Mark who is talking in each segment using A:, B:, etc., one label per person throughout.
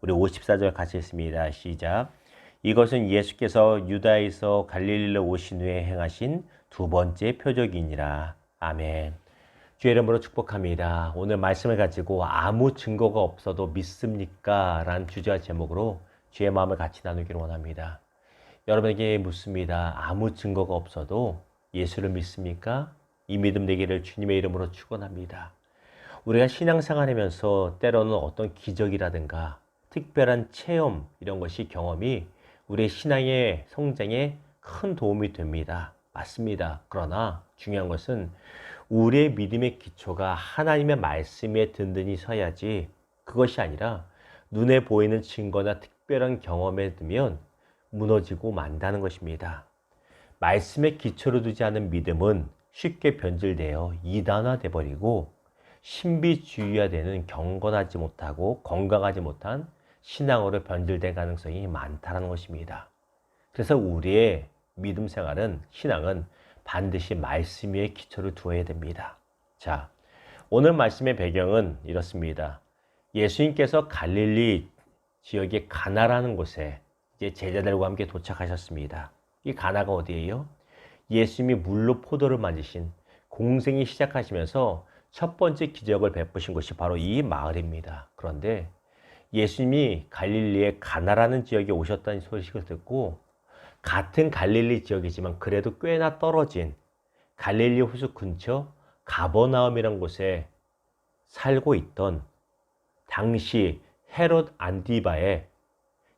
A: 우리 54절 같이 읽습니다. 시작. 이것은 예수께서 유다에서 갈릴리로 오신 후에 행하신 두 번째 표적이니라. 아멘. 주의 이름으로 축복합니다. 오늘 말씀을 가지고 아무 증거가 없어도 믿습니까? 라는 주제와 제목으로 주의 마음을 같이 나누기를 원합니다. 여러분에게 묻습니다. 아무 증거가 없어도 예수를 믿습니까? 이 믿음 되기를 주님의 이름으로 축원합니다. 우리가 신앙생활하면서 때로는 어떤 기적이라든가 특별한 체험 이런 것이 경험이 우리의 신앙의 성장에 큰 도움이 됩니다. 맞습니다. 그러나 중요한 것은 우리의 믿음의 기초가 하나님의 말씀에 든든히 서야지 그것이 아니라 눈에 보이는 증거나 특별한 경험에 들면 무너지고 만다는 것입니다. 말씀의 기초로 두지 않은 믿음은 쉽게 변질되어 이단화돼 버리고 신비주의화되는 경건하지 못하고 건강하지 못한 신앙으로 변질될 가능성이 많다는 것입니다. 그래서 우리의 믿음 생활은 신앙은 반드시 말씀 위에 기초를 두어야 됩니다. 자, 오늘 말씀의 배경은 이렇습니다. 예수님께서 갈릴리 지역의 가나라는 곳에 이제 제자들과 함께 도착하셨습니다. 이 가나가 어디예요? 예수님이 물로 포도를 만지신 공생이 시작하시면서 첫 번째 기적을 베푸신 곳이 바로 이 마을입니다. 그런데 예수님이 갈릴리의 가나라는 지역에 오셨다는 소식을 듣고 같은 갈릴리 지역이지만 그래도 꽤나 떨어진 갈릴리 호수 근처 가버나움이라는 곳에 살고 있던 당시 헤롯 안디바의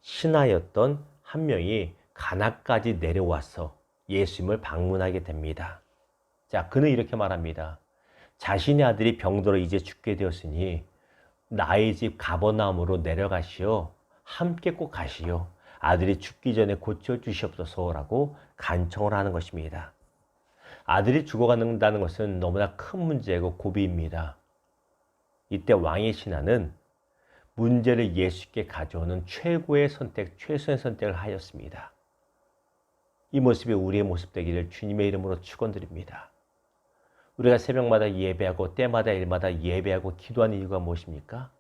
A: 신하였던 한 명이 가나까지 내려와서 예수님을 방문하게 됩니다. 자, 그는 이렇게 말합니다. 자신의 아들이 병들어 이제 죽게 되었으니 나의 집 가버나움으로 내려가시어 함께 꼭 가시오. 아들이 죽기 전에 고쳐주시옵소서라고 간청을 하는 것입니다. 아들이 죽어간다는 것은 너무나 큰 문제고 고비입니다. 이때 왕의 신하는 문제를 예수께 가져오는 최고의 선택, 최선의 선택을 하였습니다. 이 모습이 우리의 모습 되기를 주님의 이름으로 축원드립니다. 우리가 새벽마다 예배하고 때마다 일마다 예배하고 기도하는 이유가 무엇입니까?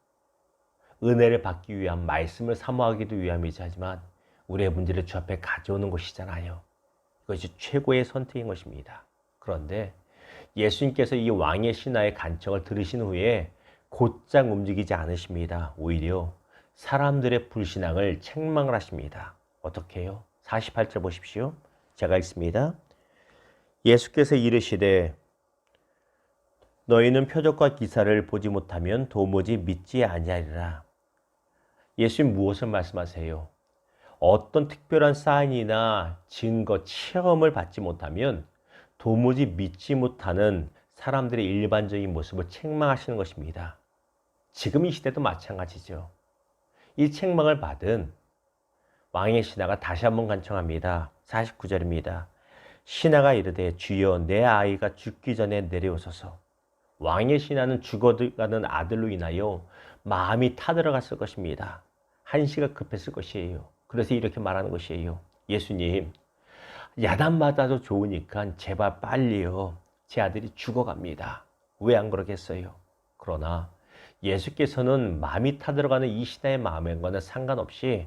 A: 은혜를 받기 위한 말씀을 사모하기도 위함이지 하지만 우리의 문제를 주 앞에 가져오는 것이잖아요. 이것이 최고의 선택인 것입니다. 그런데 예수님께서 이 왕의 신하의 간청을 들으신 후에 곧장 움직이지 않으십니다. 오히려 사람들의 불신앙을 책망을 하십니다. 어떻게 해요? 48절 보십시오. 제가 읽습니다. 예수께서 이르시되 너희는 표적과 기사를 보지 못하면 도무지 믿지 아니하리라. 예수님 무엇을 말씀하세요? 어떤 특별한 사인이나 증거, 체험을 받지 못하면 도무지 믿지 못하는 사람들의 일반적인 모습을 책망하시는 것입니다. 지금 이 시대도 마찬가지죠. 이 책망을 받은 왕의 신하가 다시 한번 간청합니다. 49절입니다. 신하가 이르되 주여 내 아이가 죽기 전에 내려오소서. 왕의 신하는 죽어가는 아들로 인하여 마음이 타들어갔을 것입니다. 한시가 급했을 것이에요. 그래서 이렇게 말하는 것이에요. 예수님, 야단맞아도 좋으니까 제발 빨리요. 제 아들이 죽어갑니다. 왜 안 그러겠어요? 그러나 예수께서는 마음이 타들어가는 이 신하의 마음과는 상관없이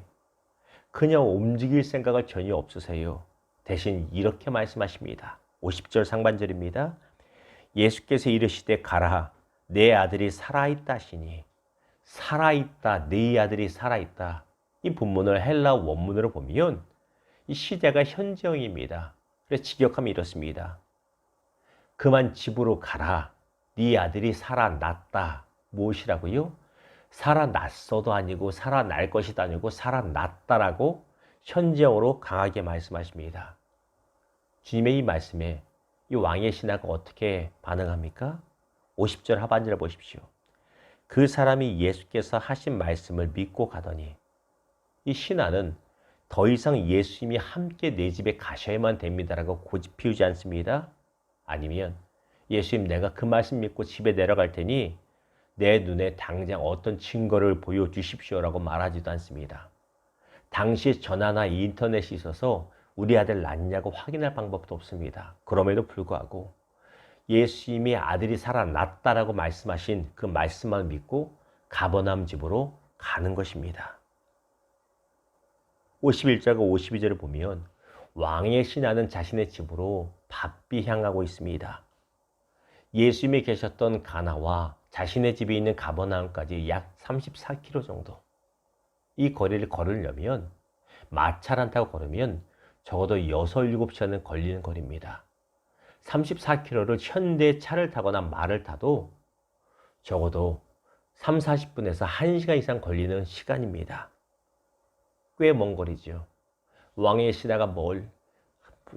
A: 그냥 움직일 생각을 전혀 없으세요. 대신 이렇게 말씀하십니다. 50절 상반절입니다. 예수께서 이르시되 가라 내 아들이 살아있다 하시니 살아있다 네 아들이 살아있다 이 본문을 헬라 원문으로 보면 이 시제가 현재형입니다. 그래서 직역하면 이렇습니다. 그만 집으로 가라 네 아들이 살아났다. 무엇이라고요? 살아났어도 아니고 살아날 것이도 아니고 살아났다라고 현재형으로 강하게 말씀하십니다. 주님의 이 말씀에 이 왕의 신하가 어떻게 반응합니까? 50절 하반절을 보십시오. 그 사람이 예수께서 하신 말씀을 믿고 가더니 이 신하는 더 이상 예수님이 함께 내 집에 가셔야만 됩니다라고 고집 피우지 않습니다. 아니면 예수님 내가 그 말씀 믿고 집에 내려갈 테니 내 눈에 당장 어떤 증거를 보여주십시오라고 말하지도 않습니다. 당시 전화나 인터넷이 있어서 우리 아들 낳냐고 확인할 방법도 없습니다. 그럼에도 불구하고 예수님이 아들이 살아났다라고 말씀하신 그 말씀만 믿고 가버나움 집으로 가는 것입니다. 51절과 52절을 보면 왕의 신하는 자신의 집으로 바삐 향하고 있습니다. 예수님이 계셨던 가나와 자신의 집에 있는 가버나움까지 약 34km 정도. 이 거리를 걸으려면 마차를 안 타고 걸으면 적어도 6, 7시간은 걸리는 거리입니다. 34km를 현대 차를 타거나 말을 타도 적어도 3, 40분에서 1시간 이상 걸리는 시간입니다. 꽤 먼 거리죠. 왕의 신하가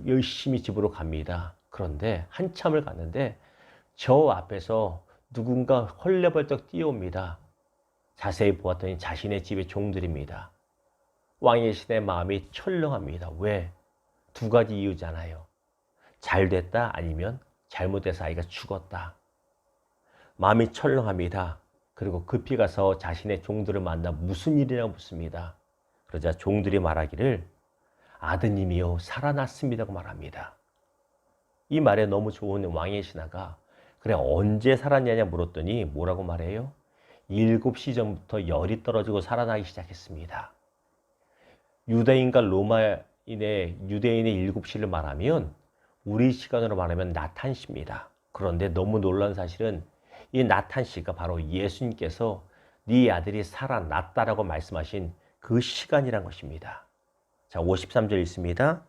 A: 열심히 집으로 갑니다. 그런데 한참을 갔는데 저 앞에서 누군가 헐레벌떡 뛰어옵니다. 자세히 보았더니 자신의 집의 종들입니다. 왕의 신의 마음이 철렁합니다. 왜? 두 가지 이유잖아요. 잘됐다 아니면 잘못돼서 아이가 죽었다. 마음이 철렁합니다. 그리고 급히 가서 자신의 종들을 만나 무슨 일이라고 묻습니다. 그러자 종들이 말하기를 아드님이요 살아났습니다고 말합니다. 이 말에 너무 좋은 왕의 신하가 그래 언제 살았냐냐 물었더니 뭐라고 말해요? 7시 전부터 열이 떨어지고 살아나기 시작했습니다. 유대인과 로마인의 유대인의 7시를 말하면 우리 시간으로 말하면 낮 1시입니다. 그런데 너무 놀라운 사실은 이 낮 1시가 바로 예수님께서 네 아들이 살아났다라고 말씀하신 그 시간이란 것입니다. 자, 53절 있습니다.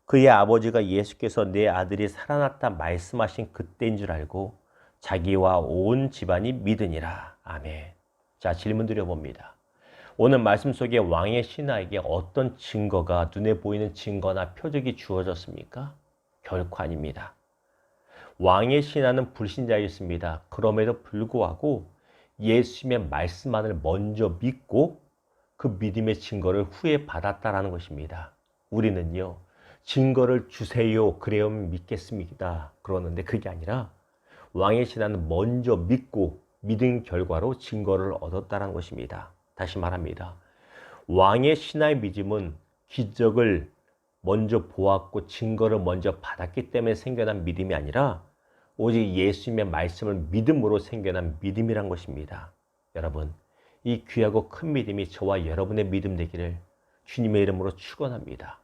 A: 그의 아버지가 예수께서 내 아들이 살아났다 말씀하신 그때인 줄 알고 자기와 온 집안이 믿으니라. 아멘. 자, 질문 드려봅니다. 오늘 말씀 속에 왕의 신하에게 어떤 증거가 눈에 보이는 증거나 표적이 주어졌습니까? 결코 아닙니다. 왕의 신하는 불신자였습니다. 그럼에도 불구하고 예수님의 말씀만을 먼저 믿고 그 믿음의 증거를 후에 받았다라는 것입니다. 우리는요, 증거를 주세요. 그래야만 믿겠습니다. 그러는데 그게 아니라 왕의 신하는 먼저 믿고 믿은 결과로 증거를 얻었다는 것입니다. 다시 말합니다. 왕의 신하의 믿음은 기적을 먼저 보았고 증거를 먼저 받았기 때문에 생겨난 믿음이 아니라 오직 예수님의 말씀을 믿음으로 생겨난 믿음이란 것입니다. 여러분, 이 귀하고 큰 믿음이 저와 여러분의 믿음 되기를 주님의 이름으로 축원합니다.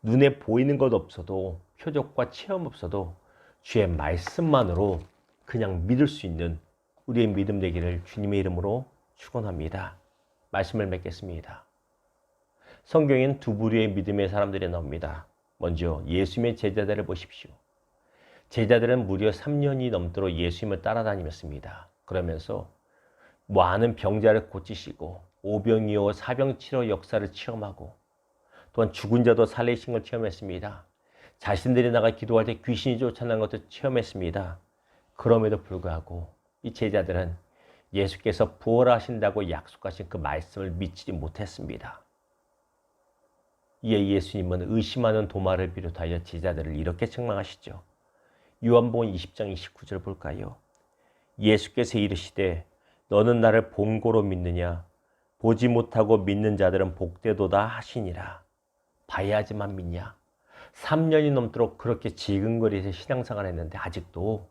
A: 눈에 보이는 것 없어도 표적과 체험 없어도 주의 말씀만으로 그냥 믿을 수 있는 우리의 믿음 되기를 주님의 이름으로 축원합니다. 말씀을 맺겠습니다. 성경엔 두 부류의 믿음의 사람들이 나옵니다. 먼저 예수님의 제자들을 보십시오. 제자들은 무려 3년이 넘도록 예수님을 따라다니셨습니다. 그러면서 많은 병자를 고치시고 오병이어 사병치료 역사를 체험하고 또한 죽은 자도 살리신 걸 체험했습니다. 자신들이 나가 기도할 때 귀신이 쫓아나는 것도 체험했습니다. 그럼에도 불구하고 이 제자들은 예수께서 부활하신다고 약속하신 그 말씀을 믿지 못했습니다. 이에 예수님은 의심하는 도마를 비롯하여 제자들을 이렇게 책망하시죠. 요한복음 20장 29절 볼까요? 예수께서 이르시되 너는 나를 본고로 믿느냐? 보지 못하고 믿는 자들은 복되도다 하시니라. 봐야지만 믿냐? 3년이 넘도록 그렇게 지근거리에서 신앙생활을 했는데 아직도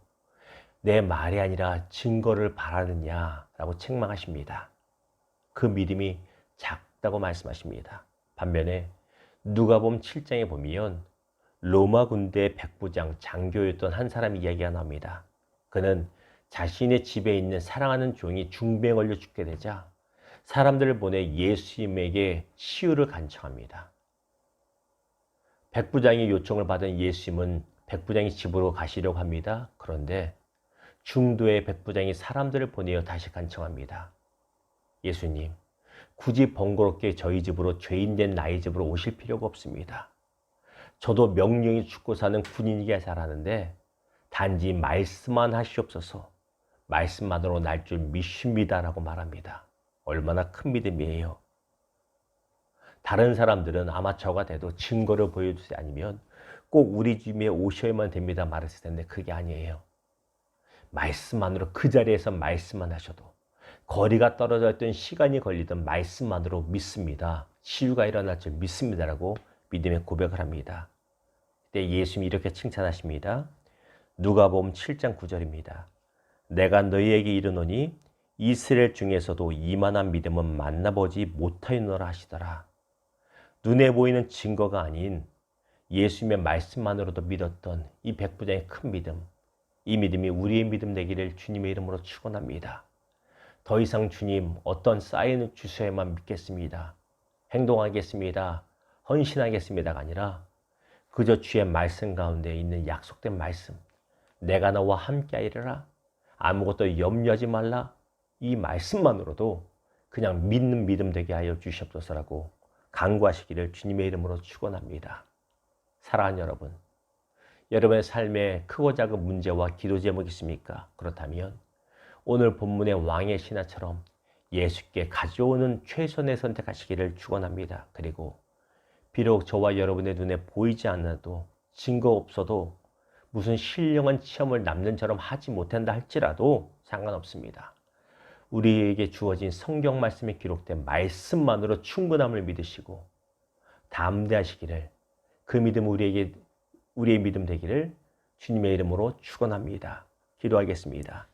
A: 내 말이 아니라 증거를 바라느냐라고 책망하십니다. 그 믿음이 작다고 말씀하십니다. 반면에 누가복음 7장에 보면 로마 군대 백부장 장교였던 한 사람 이야기가 나옵니다. 그는 자신의 집에 있는 사랑하는 종이 중병에 걸려 죽게 되자 사람들을 보내 예수님에게 치유를 간청합니다. 백부장의 요청을 받은 예수님은 백부장이 집으로 가시려고 합니다. 그런데 중도의 백부장이 사람들을 보내어 다시 간청합니다. 예수님, 굳이 번거롭게 저희 집으로 죄인된 나의 집으로 오실 필요가 없습니다. 저도 명령이 죽고 사는 군인이기야 잘하는데 단지 말씀만 하시옵소서. 말씀만으로 날 줄 믿습니다라고 말합니다. 얼마나 큰 믿음이에요. 다른 사람들은 아마 저가 돼도 증거를 보여주지 않으면 꼭 우리 집에 오셔야만 됩니다 말했을 텐데 그게 아니에요. 말씀만으로 그 자리에서 말씀만 하셔도 거리가 떨어져 있던 시간이 걸리던 말씀만으로 믿습니다. 치유가 일어날 줄 믿습니다라고 믿음의 고백을 합니다. 그때 예수님이 이렇게 칭찬하십니다. 누가복음 7장 9절입니다. 내가 너희에게 이르노니 이스라엘 중에서도 이만한 믿음은 만나보지 못하였노라 하시더라. 눈에 보이는 증거가 아닌 예수님의 말씀만으로도 믿었던 이 백부장의 큰 믿음, 이 믿음이 우리의 믿음 되기를 주님의 이름으로 축원합니다. 더 이상 주님 어떤 사인을 주셔야만 믿겠습니다. 행동하겠습니다. 헌신하겠습니다가 아니라 그저 주의 말씀 가운데 있는 약속된 말씀, 내가 너와 함께하리라, 아무것도 염려하지 말라, 이 말씀만으로도 그냥 믿는 믿음 되게 하여 주시옵소서라고 간구하시기를 주님의 이름으로 축원합니다. 사랑하는 여러분, 여러분의 삶에 크고 작은 문제와 기도 제목이 있습니까? 그렇다면 오늘 본문의 왕의 신하처럼 예수께 가져오는 최선의 선택하시기를 축원합니다. 그리고 비록 저와 여러분의 눈에 보이지 않아도 증거 없어도 무슨 신령한 체험을 남는처럼 하지 못한다 할지라도 상관없습니다. 우리에게 주어진 성경 말씀에 기록된 말씀만으로 충분함을 믿으시고 담대하시기를, 그 믿음 우리의 믿음 되기를 주님의 이름으로 축원합니다. 기도하겠습니다.